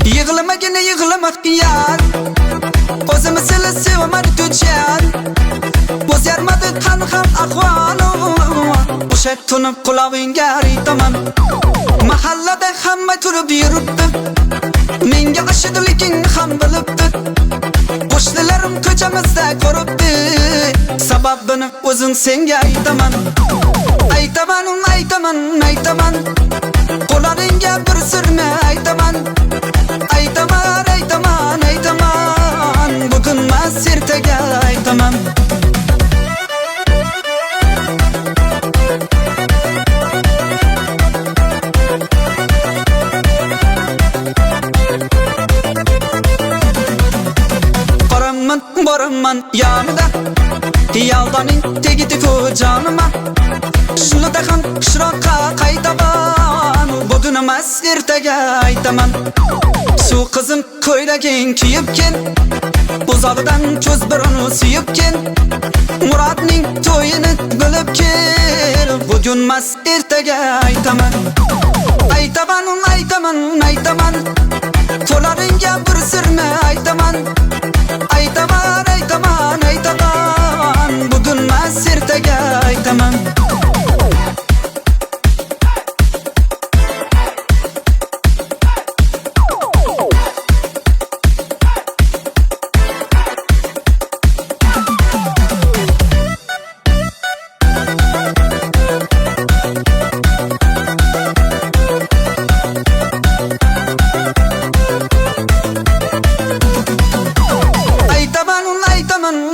Yığılama gene yığılamak yar O'zim seni sevaman tujar O'zgarmadi qani ham ahvolim O'sha tuni qulog'ingga aytaman Mahallada hamma turib yuribdi Menga ashidliging ham bilibdi Qo'shnilarim ko'chamizda ko'ribdi Sababini o'zing senga aytaman Aytaman, aytaman, aytaman Qo'laringga bir sirni aytaman Aytaman, aytaman, aytaman Bugun mas ertaga aytaman Boraman yanida Yaldaning tegidi-ku jonima Shunida ham qishroqqa qaytaman Bugun emas ertaga aytaman Suv qizim ko'ylaging kiyib kel Buzog'idan ko'z birini suyib kel Murodning to'yini bilib kel Bugun emas ertaga aytaman Aytaman, aytaman, aytaman Qo'laringga bir sirni aytaman Aytaman, aytaman, aytaman Bugun mas ertaga aytaman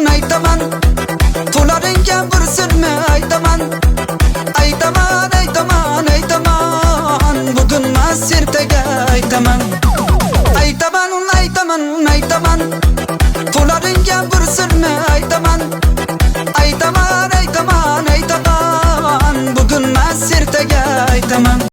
Aytaman, qo'laringga bir sirni aytaman Aytaman, aytaman, aytaman Bugun mas ertaga aytaman Aytaman, aytaman, aytaman